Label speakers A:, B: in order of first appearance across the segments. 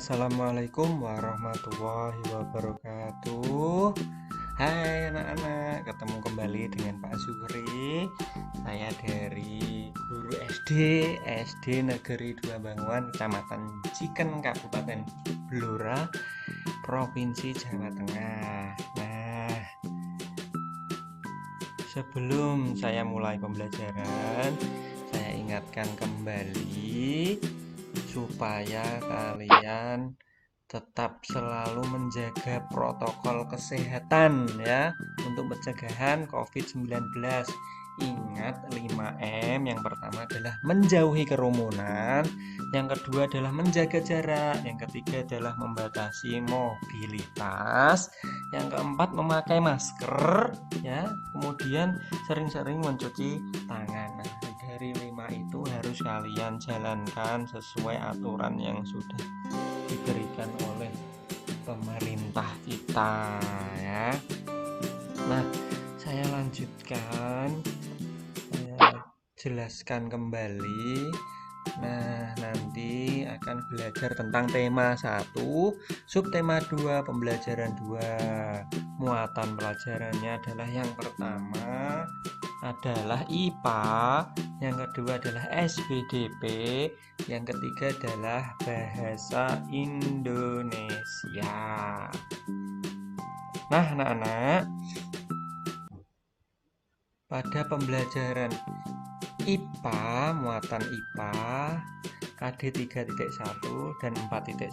A: Assalamualaikum warahmatullahi wabarakatuh. Hai anak-anak, ketemu kembali dengan Pak Zuhri. Saya dari guru SD Negeri 2 Banguan, Kecamatan Ciken, Kabupaten Blora, Provinsi Jawa Tengah. Nah, sebelum saya mulai pembelajaran, saya ingatkan kembali supaya kalian tetap selalu menjaga protokol kesehatan ya untuk pencegahan COVID-19. Ingat 5M. Yang pertama adalah menjauhi kerumunan, yang kedua adalah menjaga jarak, yang ketiga adalah membatasi mobilitas, yang keempat memakai masker ya, kemudian sering-sering mencuci tangan. Nah, dari 5 itu harus kalian jalankan sesuai aturan yang sudah diberikan oleh pemerintah kita ya. Nah, saya lanjutkan, saya jelaskan kembali. Nah, nanti akan belajar tentang tema 1, subtema 2, pembelajaran 2. Muatan pelajarannya adalah yang pertama adalah IPA, yang kedua adalah SBDP, yang ketiga adalah bahasa Indonesia. Nah, anak-anak, pada pembelajaran IPA, muatan IPA, KD 3.1 dan 4.1,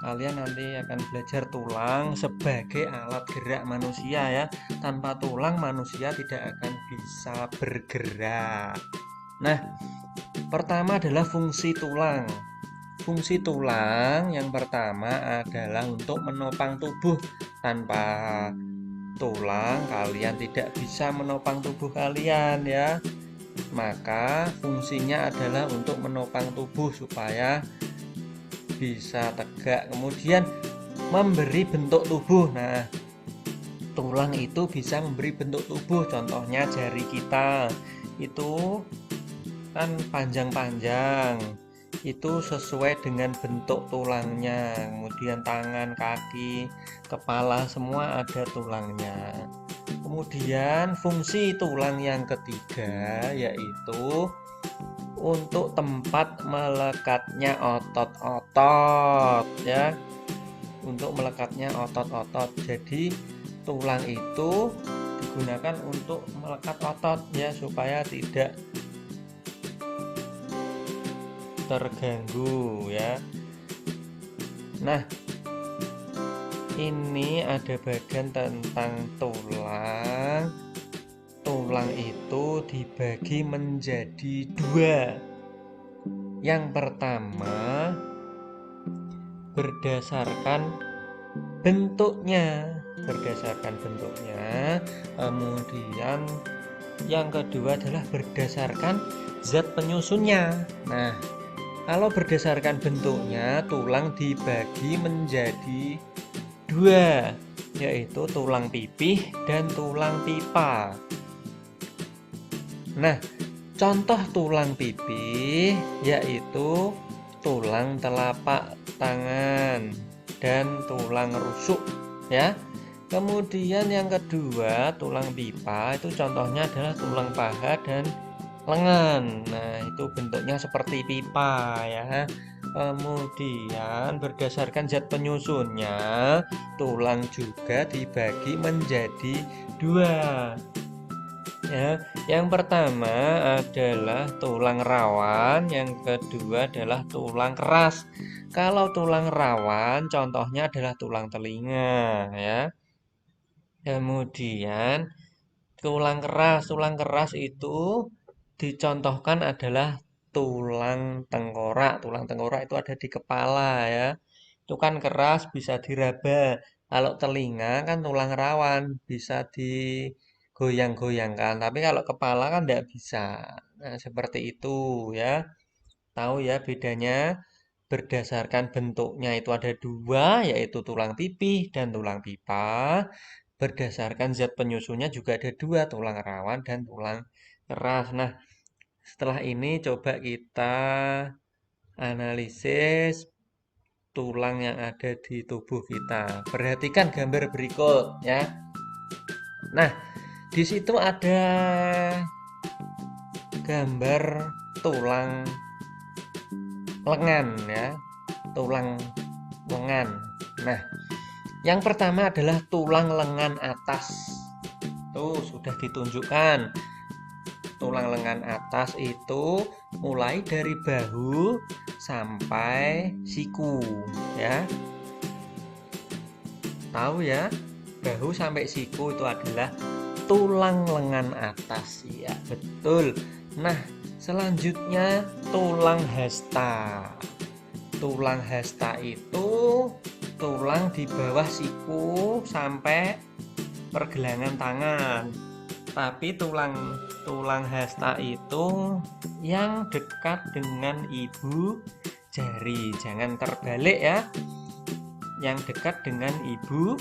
A: kalian nanti akan belajar tulang sebagai alat gerak manusia ya. Tanpa tulang manusia tidak akan bisa bergerak. Nah, pertama adalah fungsi tulang. Fungsi tulang yang pertama adalah untuk menopang tubuh. Tanpa tulang kalian tidak bisa menopang tubuh kalian ya. Maka fungsinya adalah untuk menopang tubuh supaya bisa tegak, kemudian memberi bentuk tubuh. Nah, tulang itu bisa memberi bentuk tubuh. Contohnya jari kita itu kan panjang-panjang, itu sesuai dengan bentuk tulangnya. Kemudian tangan, kaki, kepala semua ada tulangnya. Kemudian fungsi tulang yang ketiga yaitu untuk tempat melekatnya otot-otot ya, untuk melekatnya otot-otot. Jadi tulang itu digunakan untuk melekat otot ya, supaya tidak terganggu ya. Nah, ini ada bagian tentang tulang. Tulang itu dibagi menjadi 2. Yang pertama berdasarkan bentuknya, kemudian yang kedua adalah berdasarkan zat penyusunnya. Nah, kalau berdasarkan bentuknya, tulang dibagi menjadi 2, yaitu tulang pipih dan tulang pipa. Nah, contoh tulang pipih yaitu tulang telapak tangan dan tulang rusuk ya. Kemudian yang kedua, tulang pipa itu contohnya adalah tulang paha dan lengan. Nah, itu bentuknya seperti pipa ya. Kemudian berdasarkan zat penyusunnya, tulang juga dibagi menjadi 2 ya. Yang pertama adalah tulang rawan, yang kedua adalah tulang keras. Kalau tulang rawan contohnya adalah tulang telinga ya. Kemudian tulang keras itu dicontohkan adalah tulang tengkorak. Tulang tengkorak itu ada di kepala ya. Itu kan keras, bisa diraba. Kalau telinga kan tulang rawan, bisa digoyang-goyangkan. Tapi kalau kepala kan tidak bisa. Nah, seperti itu ya. Tahu ya bedanya? Berdasarkan bentuknya itu ada 2, yaitu tulang pipih dan tulang pipa. Berdasarkan zat penyusunnya juga ada 2, tulang rawan dan tulang keras. Nah, setelah ini coba kita analisis tulang yang ada di tubuh kita. Perhatikan gambar berikut ya. Nah, di situ ada gambar tulang lengan ya, tulang lengan. Nah, yang pertama adalah tulang lengan atas. Tuh, sudah ditunjukkan. Tulang lengan atas itu mulai dari bahu sampai siku ya. Tahu ya? Bahu sampai siku itu adalah tulang lengan atas. Ya, betul. Nah, selanjutnya tulang hasta. Tulang hasta itu tulang di bawah siku sampai pergelangan tangan. Tapi tulang hasta itu yang dekat dengan ibu jari. Jangan terbalik ya. Yang dekat dengan ibu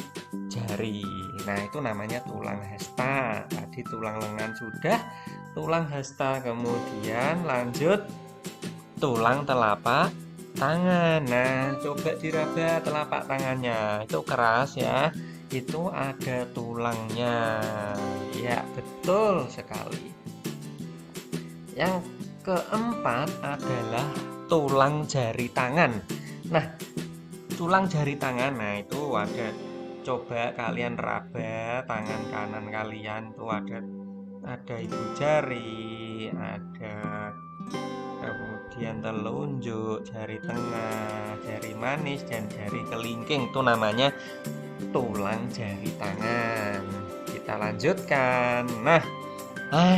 A: jari. Nah, itu namanya tulang hasta. Tadi tulang lengan sudah, tulang hasta. Kemudian lanjut tulang telapak tangan. Nah, coba diraba telapak tangannya. Itu keras ya. Itu ada tulangnya. Ya, betul sekali. Yang keempat adalah tulang jari tangan. Nah, tulang jari tangan, nah itu ada. Coba kalian raba tangan kanan kalian tuh ada ibu jari, ada kemudian telunjuk, jari tengah, jari manis, dan jari kelingking. Itu namanya tulang jari tangan. Kita lanjutkan. Nah,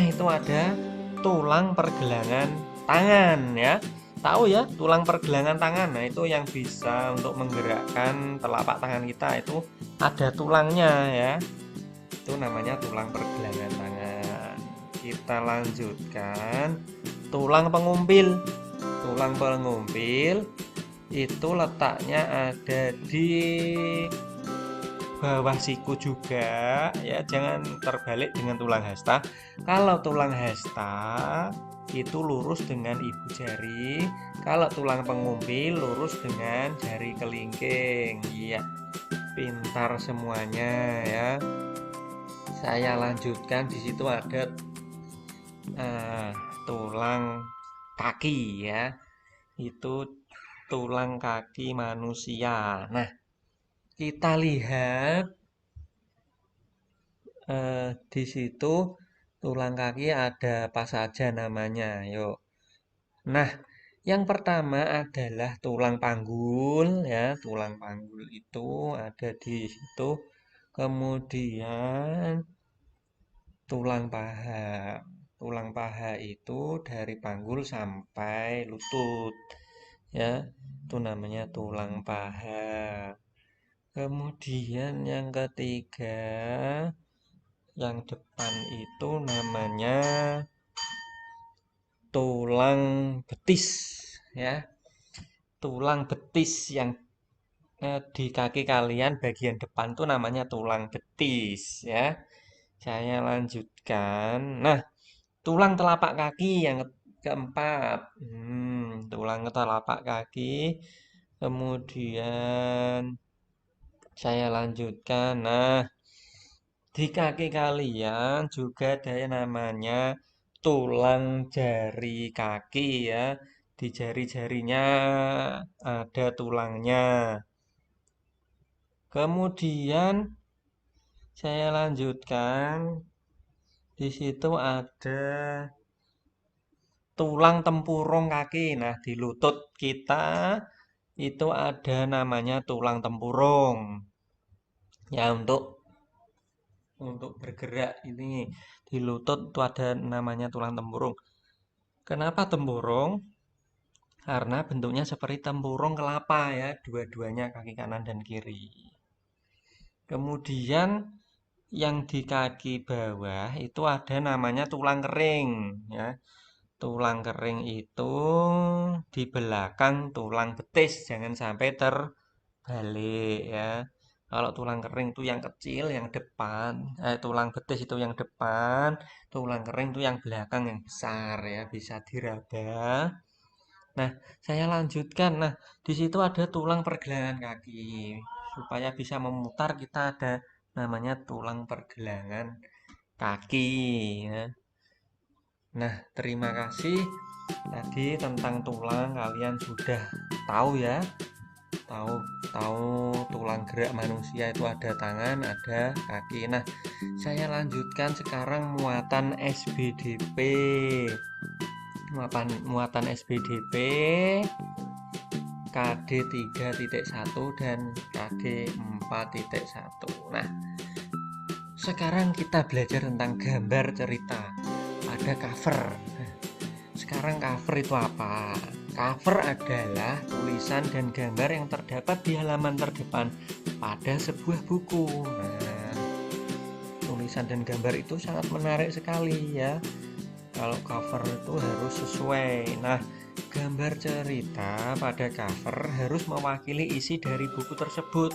A: itu ada tulang pergelangan tangan ya. Tahu ya, tulang pergelangan tangan. Nah, itu yang bisa untuk menggerakkan telapak tangan kita itu ada tulangnya ya. Itu namanya tulang pergelangan tangan. Kita lanjutkan. Tulang pengumpil. Tulang pengumpil itu letaknya ada di bawah siku juga ya, jangan terbalik dengan tulang hasta. Kalau tulang hasta itu lurus dengan ibu jari, kalau tulang pengumpil lurus dengan jari kelingking. Iya, pintar semuanya ya. Saya lanjutkan, di situ ada tulang kaki ya. Itu tulang kaki manusia. Nah, kita lihat di situ tulang kaki ada apa saja namanya. Yuk. Nah, yang pertama adalah tulang panggul ya. Tulang panggul itu ada di situ. Kemudian tulang paha. Tulang paha itu dari panggul sampai lutut. Ya, itu namanya tulang paha. Kemudian yang ketiga, yang depan itu namanya tulang betis ya. Tulang betis yang di kaki kalian bagian depan tuh namanya tulang betis ya. Saya lanjutkan. Nah, tulang telapak kaki yang keempat. Tulang telapak kaki. Kemudian saya lanjutkan. Nah, di kaki kalian juga ada yang namanya tulang jari kaki ya. Di jari-jarinya ada tulangnya. Kemudian saya lanjutkan. Di situ ada tulang tempurung kaki. Nah, di lutut kita itu ada namanya tulang tempurung. Ya, untuk bergerak ini di lutut itu ada namanya tulang tempurung. Kenapa tempurung? Karena bentuknya seperti tempurung kelapa ya, dua-duanya kaki kanan dan kiri. Kemudian yang di kaki bawah itu ada namanya tulang kering ya. Tulang kering itu di belakang tulang betis, jangan sampai terbalik ya. Kalau tulang kering itu yang kecil, yang depan, tulang betis itu yang depan, tulang kering itu yang belakang yang besar ya, bisa diraba. Nah, saya lanjutkan. Nah, di situ ada tulang pergelangan kaki. Supaya bisa memutar, kita ada namanya tulang pergelangan kaki ya. Nah, terima kasih. Tadi tentang tulang kalian sudah tahu ya. Tahu tahu tulang gerak manusia itu ada tangan, ada kaki. Nah, saya lanjutkan sekarang muatan SBDP. Muatan SBDP KD 3.1 dan KD 4.1. Nah, sekarang kita belajar tentang gambar cerita. Ada cover. Sekarang cover itu apa? Cover adalah tulisan dan gambar yang terdapat di halaman terdepan pada sebuah buku. Nah, tulisan dan gambar itu sangat menarik sekali ya. Kalau cover itu harus sesuai. Nah, gambar cerita pada cover harus mewakili isi dari buku tersebut.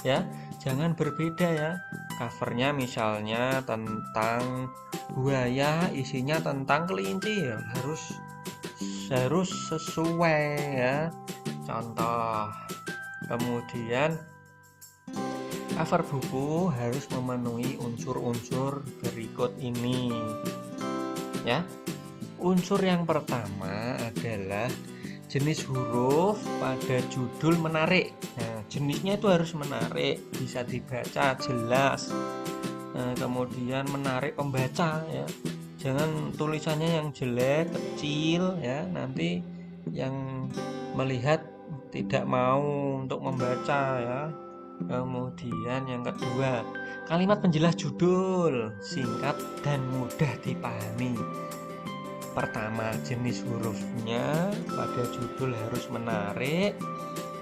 A: Ya, jangan berbeda ya. Covernya misalnya tentang buaya, isinya tentang kelinci ya, harus sesuai ya. Contoh. Kemudian cover buku harus memenuhi unsur-unsur berikut ini. Ya. Unsur yang pertama adalah jenis huruf pada judul menarik. Nah, jenisnya itu harus menarik, bisa dibaca jelas. Nah, kemudian menarik pembaca ya. Jangan tulisannya yang jelek, kecil ya, nanti yang melihat tidak mau untuk membaca ya. Kemudian yang kedua, kalimat penjelas judul, singkat dan mudah dipahami. Pertama, jenis hurufnya pada judul harus menarik.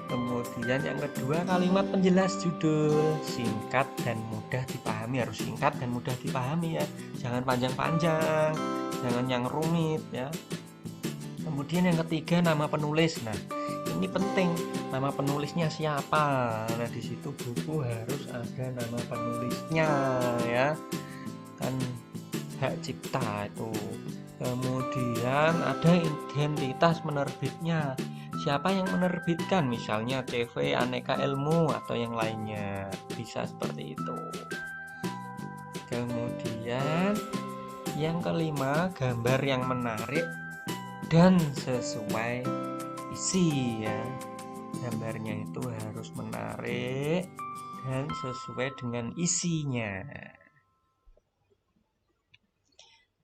A: Kemudian yang kedua, kalimat penjelas judul, singkat dan mudah dipahami. Harus singkat dan mudah dipahami ya. Jangan panjang-panjang, jangan yang rumit ya. Kemudian yang ketiga, nama penulis. Nah, ini penting. Nama penulisnya siapa? Nah, di situ buku harus ada nama penulisnya ya. Kan hak cipta itu. Kemudian ada identitas penerbitnya. Siapa yang menerbitkan? Misalnya CV, Aneka Ilmu atau yang lainnya. Bisa seperti itu. Kemudian yang kelima, gambar yang menarik dan sesuai isi ya. Gambarnya itu harus menarik dan sesuai dengan isinya.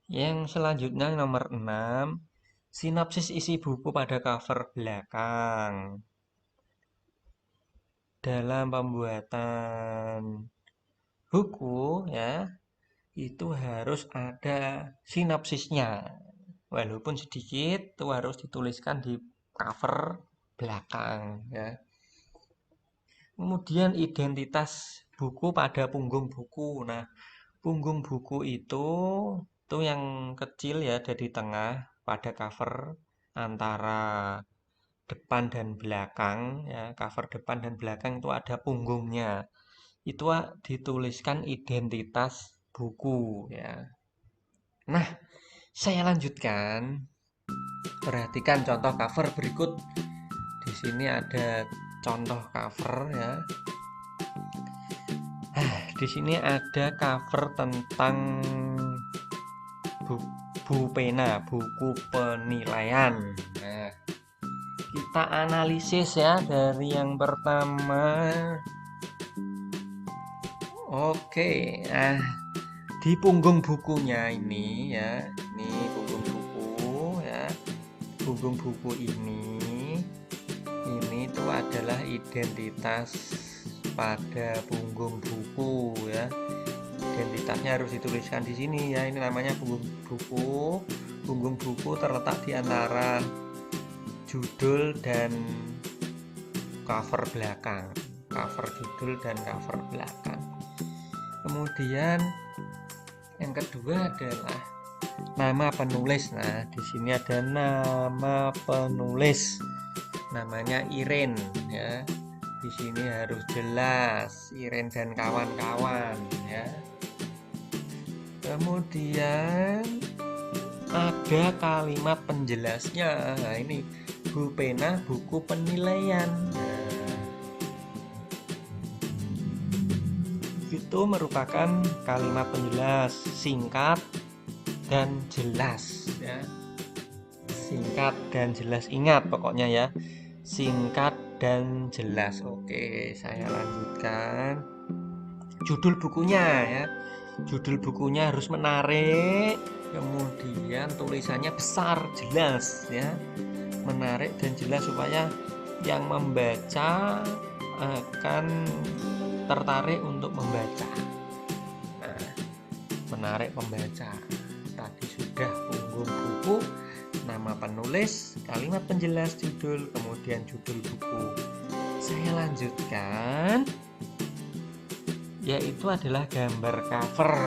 A: Yang selanjutnya nomor 6, sinopsis isi buku pada cover belakang. Dalam pembuatan buku ya, itu harus ada sinopsisnya. Walaupun sedikit, itu harus dituliskan di cover belakang ya. Kemudian identitas buku pada punggung buku. Nah, punggung buku itu yang kecil ya, ada di tengah pada cover antara depan dan belakang ya. Cover depan dan belakang itu ada punggungnya. Itu dituliskan identitas buku ya. Nah, saya lanjutkan. Perhatikan contoh cover berikut. Di sini ada contoh cover ya. Di sini ada cover tentang buku pena, buku penilaian. Nah, kita analisis ya dari yang pertama. Oke, di punggung bukunya ini ya, ini punggung buku ya. Punggung buku ini tuh adalah identitas pada punggung buku ya. Identitasnya harus dituliskan di sini ya. Ini namanya punggung buku. Punggung buku terletak di antara judul dan cover belakang. Cover judul dan cover belakang. Kemudian yang kedua adalah nama penulis. Nah, di sini ada nama penulis. Namanya Iren ya. Di sini harus jelas Iren dan kawan-kawan ya. Kemudian ada kalimat penjelasnya. Nah, ini pulpena buku penilaian. Nah, itu merupakan kalimat penjelas, singkat dan jelas ya. Singkat dan jelas, ingat pokoknya ya, singkat dan jelas. Oke, saya lanjutkan. Judul bukunya ya, judul bukunya harus menarik, kemudian tulisannya besar, jelas ya, menarik dan jelas supaya yang membaca akan tertarik untuk membaca. Nah, menarik pembaca. Tadi sudah punggung buku, nama penulis, kalimat penjelas judul, kemudian judul buku. Saya lanjutkan, yaitu adalah gambar cover.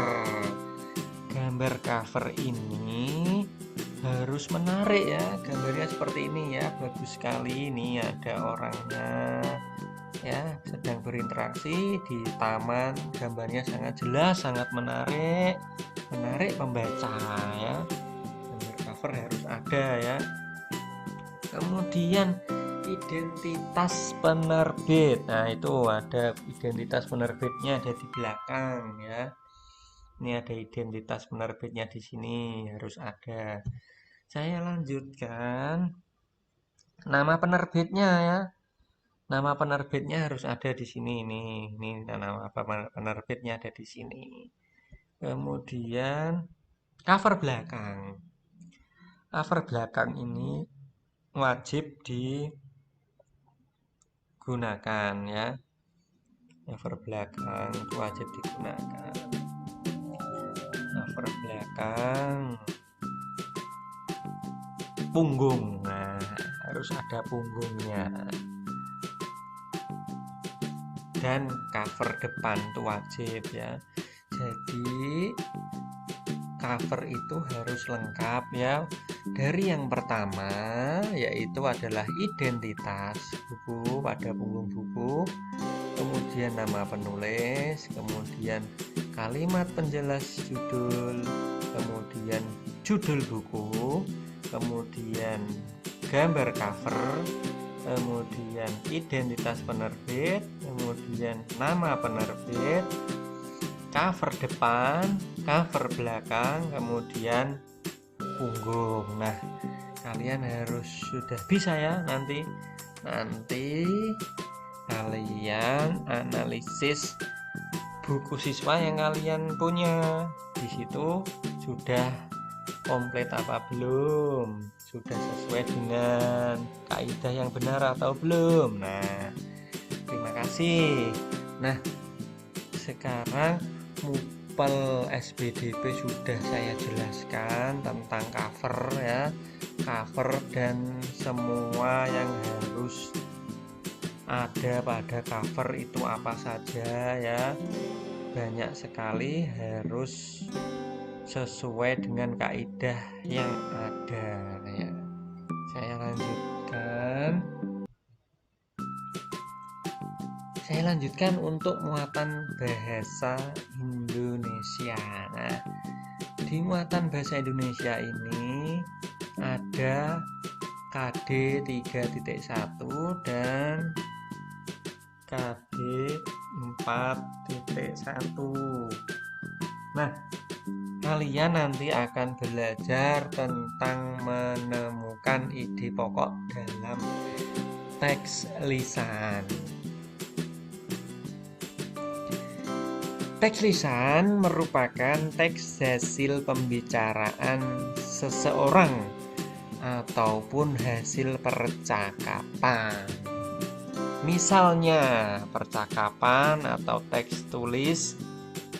A: Gambar cover ini harus menarik ya, gambarnya seperti ini ya, bagus sekali. Ini ada orangnya ya, sedang berinteraksi di taman, gambarnya sangat jelas, sangat menarik, menarik pembaca ya. Gambar cover harus ada ya. Kemudian identitas penerbit. Nah, itu ada identitas penerbitnya, ada di belakang ya. Ini ada identitas penerbitnya di sini, harus ada. Saya lanjutkan. Nama penerbitnya ya. Nama penerbitnya harus ada di sini. Ini nama penerbitnya ada di sini. Kemudian cover belakang. Cover belakang ini wajib digunakan ya. Cover belakang itu wajib digunakan. Cover belakang, punggung, nah harus ada punggungnya. Dan cover depan itu wajib ya. Jadi cover itu harus lengkap ya. Dari yang pertama yaitu adalah identitas buku pada punggung buku, kemudian nama penulis, kemudian kalimat penjelas judul, kemudian judul buku, kemudian gambar cover, kemudian identitas penerbit, kemudian nama penerbit, cover depan, cover belakang, kemudian punggung. Nah, kalian harus sudah bisa ya, nanti kalian analisis buku siswa yang kalian punya. Di situ sudah komplit apa belum? Sudah sesuai dengan kaidah yang benar atau belum? Nah, terima kasih. Nah, sekarang mupel SBDP sudah saya jelaskan tentang cover ya, cover dan semua yang harus ada pada cover itu apa saja ya. Banyak sekali, harus sesuai dengan kaidah yang ada ya. Saya lanjutkan untuk muatan bahasa Indonesia. Nah, di muatan bahasa Indonesia ini ada KD 3.1 dan KD 4.1. Nah, kalian nanti akan belajar tentang menemukan ide pokok dalam teks lisan. Teks lisan merupakan teks hasil pembicaraan seseorang ataupun hasil percakapan. Misalnya percakapan atau teks tulis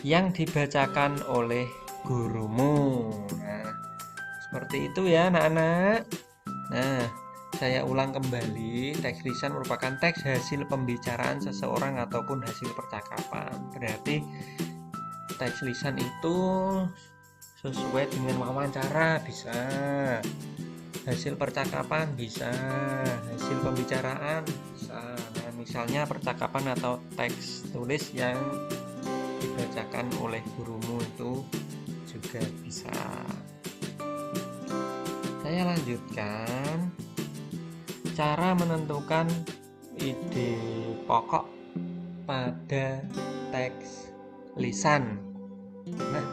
A: yang dibacakan oleh gurumu. Nah, seperti itu ya anak-anak. Nah, saya ulang kembali, teks lisan merupakan teks hasil pembicaraan seseorang ataupun hasil percakapan. Berarti teks lisan itu sesuai dengan wawancara bisa, hasil percakapan bisa, hasil pembicaraan bisa. Nah, misalnya percakapan atau teks tulis yang dibacakan oleh gurumu itu juga bisa. Saya lanjutkan. cara menentukan ide pokok pada teks lisan. Nah,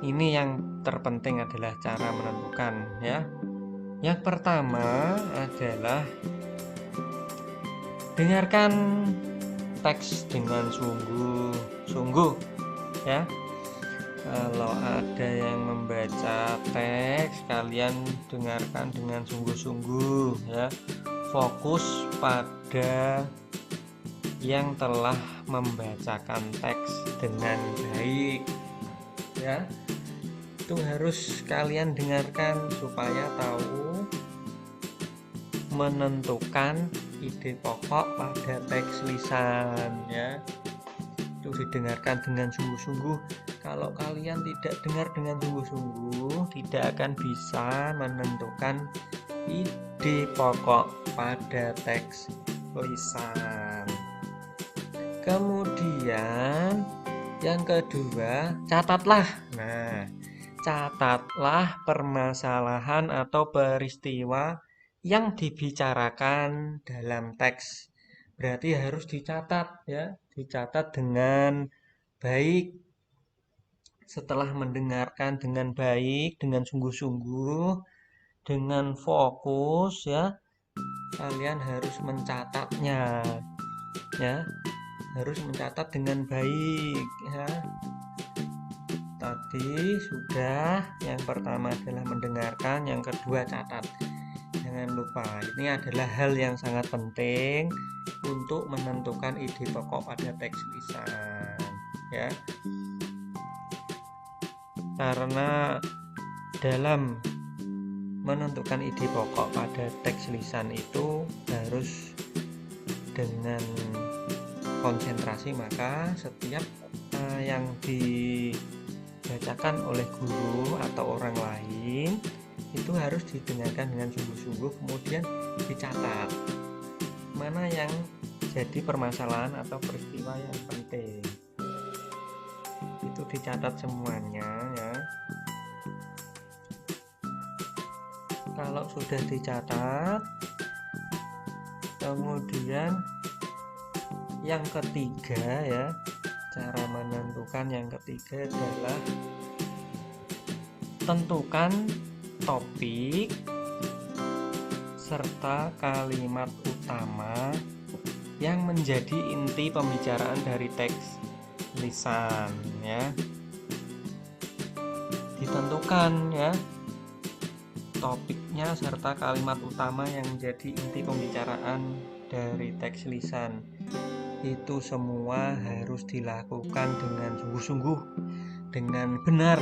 A: ini yang terpenting adalah cara menentukan ya. Yang pertama adalah dengarkan teks dengan sungguh-sungguh ya. Kalau ada yang membaca teks, kalian dengarkan dengan sungguh-sungguh ya. Fokus pada yang telah membacakan teks dengan baik ya. Itu harus kalian dengarkan supaya tahu menentukan ide pokok pada teks lisan ya. Itu didengarkan dengan sungguh-sungguh. Kalau kalian tidak dengar dengan sungguh-sungguh, tidak akan bisa menentukan ide pokok pada teks lisan. Kemudian yang kedua, catatlah. Nah, catatlah permasalahan atau peristiwa yang dibicarakan dalam teks. Berarti harus dicatat ya, dicatat dengan baik. Setelah mendengarkan dengan baik, dengan sungguh-sungguh, dengan fokus ya, kalian harus mencatatnya ya, harus mencatat dengan baik ya. Tadi sudah, yang pertama adalah mendengarkan, yang kedua catat. Jangan lupa, ini adalah hal yang sangat penting untuk menentukan ide pokok pada teks lisan ya. Karena dalam menentukan ide pokok pada teks lisan itu harus dengan konsentrasi, maka setiap yang dibacakan oleh guru atau orang lain itu harus didengarkan dengan sungguh-sungguh, kemudian dicatat mana yang jadi permasalahan atau peristiwa yang penting. Itu dicatat semuanya ya. Kalau sudah dicatat, kemudian yang ketiga ya, cara menentukan yang ketiga adalah tentukan topik serta kalimat utama yang menjadi inti pembicaraan dari teks lisan ya. Ditentukan ya topiknya serta kalimat utama yang menjadi inti pembicaraan dari teks lisan. Itu semua harus dilakukan dengan sungguh-sungguh, dengan benar,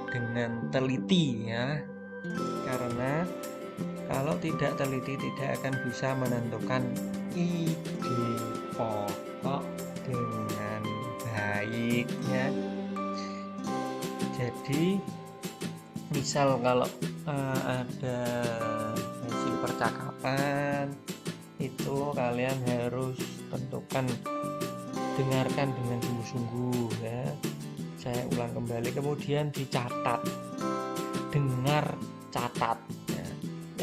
A: dengan teliti ya. Karena kalau tidak teliti tidak akan bisa menentukan ide pokok dengan baik ya. Jadi misal kalau ada hasil percakapan itu kalian harus tentukan, dengarkan dengan sungguh-sungguh ya. Saya ulang kembali, kemudian dicatat, dengar, catat ya.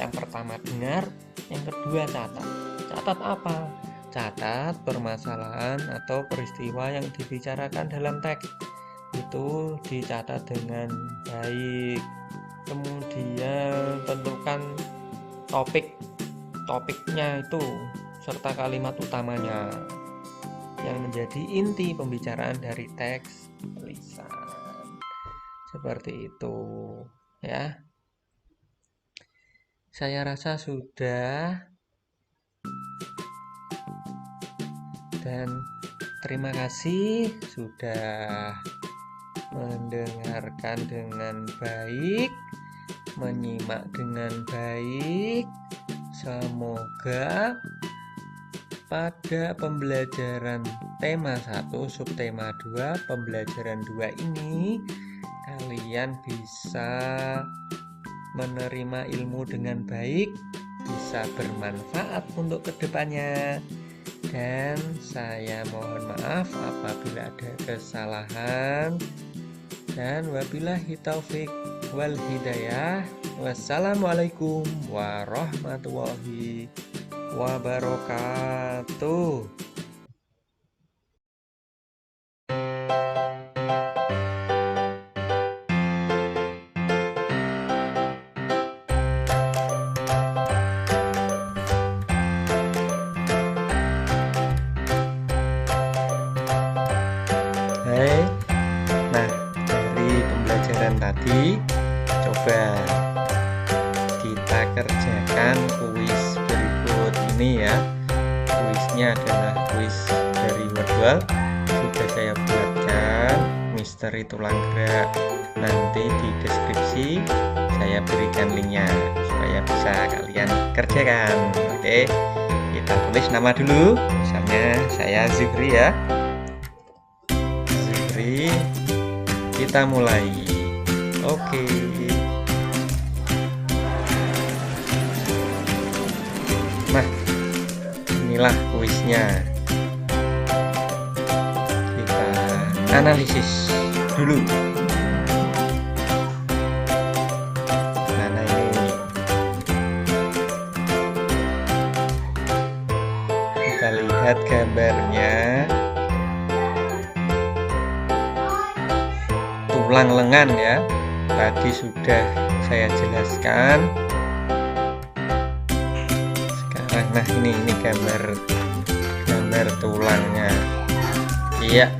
A: Yang pertama dengar, yang kedua catat. Catat apa? Catat permasalahan atau peristiwa yang dibicarakan dalam teks. Itu dicatat dengan baik. Kemudian tentukan topiknya itu serta kalimat utamanya yang menjadi inti pembicaraan dari teks lisan. Seperti itu ya. Saya rasa sudah, dan terima kasih sudah mendengarkan dengan baik, menyimak dengan baik. Semoga pada pembelajaran tema 1, subtema 2, pembelajaran 2 ini kalian bisa menerima ilmu dengan baik, bisa bermanfaat untuk kedepannya. Dan saya mohon maaf apabila ada kesalahan. Dan wabillahi taufik wal hidayah. Wassalamualaikum warahmatullahi wabarakatuh. Hai. Nah, dari pembelajaran tadi, coba kita kerjakan kuis berikut ini ya. Kuisnya adalah kuis dari Wordwall. Sudah saya buatkan misteri tulang gerak. Nanti di deskripsi saya berikan linknya supaya bisa kalian kerjakan. Oke, kita tulis nama dulu. Misalnya saya Zuhri ya. Zuhri, kita mulai. Oke. Nah, inilah kuisnya. Kita analisis dulu. Mana ini? Kita lihat gambarnya. Tulang lengan ya. Tadi sudah saya jelaskan. Nah ini gambar tulangnya. Iya,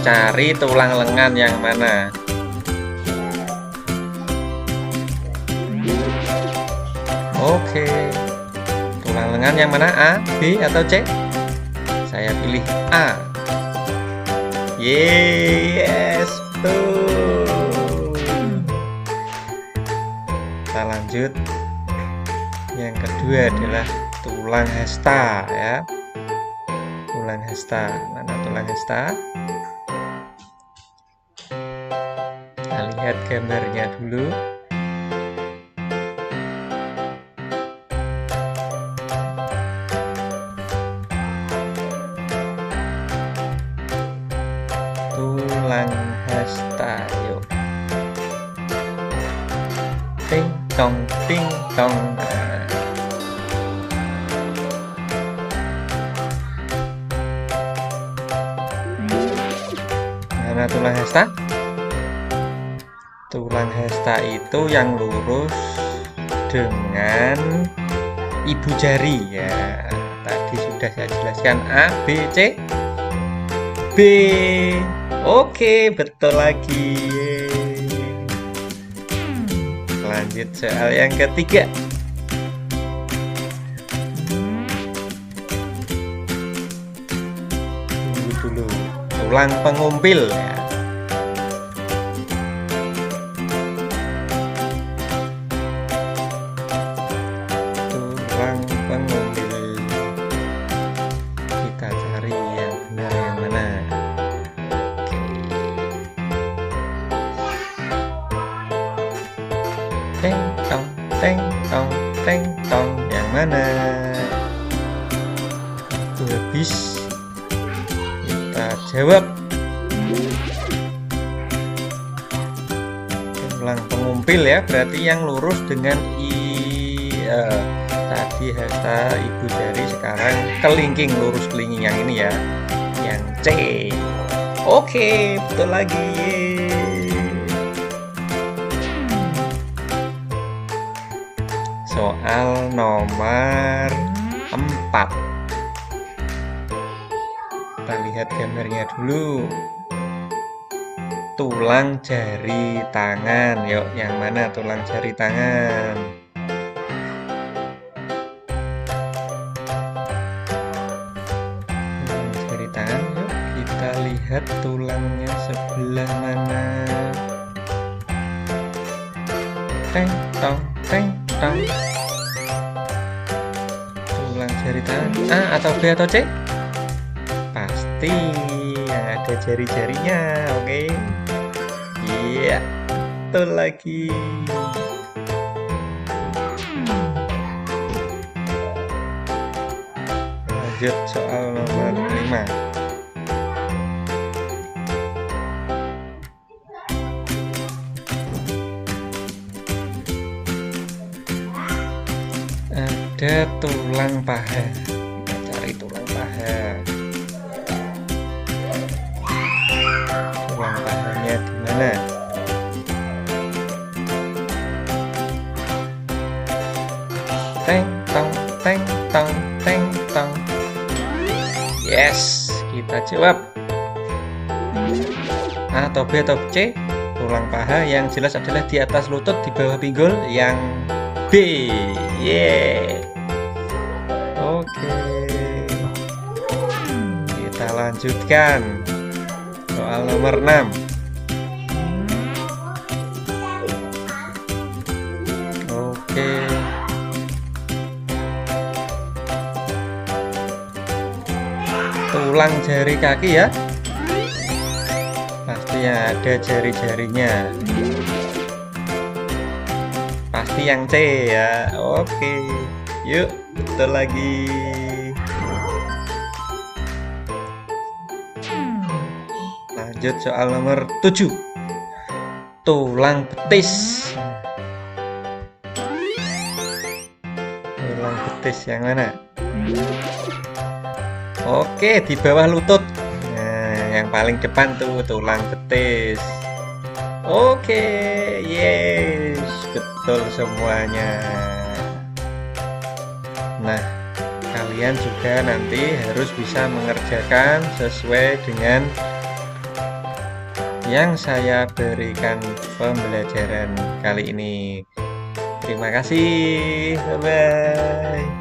A: cari tulang lengan yang mana. Oke, tulang lengan yang mana? A, B atau C? Saya pilih A. Yes, betul. Kita lanjut. Yang kedua adalah tulang hasta ya. Tulang hasta, mana tulang hasta? Kita lihat gambarnya dulu. Tulang hasta, yuk. Ting tong, ting tong. Mana tulang hasta? Tulang hasta itu yang lurus dengan ibu jari ya. Tadi sudah saya jelaskan A, B, C. B. Oke, betul lagi. Lanjut soal yang ketiga. Tunggu dulu. Tulang pengumpil ya. Tulang pengumpil. Kita cari yang benar yang mana. Oke. Teng tong, teng tong, teng tong. Yang mana? Itu habis. Jawab. Tulang pengumpil ya, berarti yang lurus dengan tadi hasta ibu jari, sekarang kelingking, lurus kelingking yang ini ya, yang C. Oke, betul lagi. Soal nomor 4. Kita lihat gambarnya dulu. Tulang jari tangan. Yuk, yang mana tulang jari tangan? Tulang jari tangan. Yuk, kita lihat tulangnya sebelah mana. Teng tong, teng tong. Tulang jari tangan A atau B atau C? Pasti yang ada jari-jarinya. Oke. Iya, betul lagi. Lanjut soal nomor 5. ada tulang paha. Kita cari tulang paha. Tulang pahanya di mana? Teng tong teng tong teng tong. Yes, kita jawab. A atau B atau C? Tulang paha yang jelas adalah di atas lutut, di bawah pinggul. Yang B. Yeah. Oke. Kita lanjutkan. Soal nomor 6. Oke. Tulang jari kaki ya. Pasti yang ada jari-jarinya. Pasti yang C ya. Oke. Yuk, betul lagi. Lanjut soal nomor 7. Tulang betis. Tulang betis yang mana? Oke, di bawah lutut. Nah, yang paling depan tuh tulang betis. Oke, yes, betul semuanya. Nah, kalian juga nanti harus bisa mengerjakan sesuai dengan yang saya berikan pembelajaran kali ini. Terima kasih, bye-bye.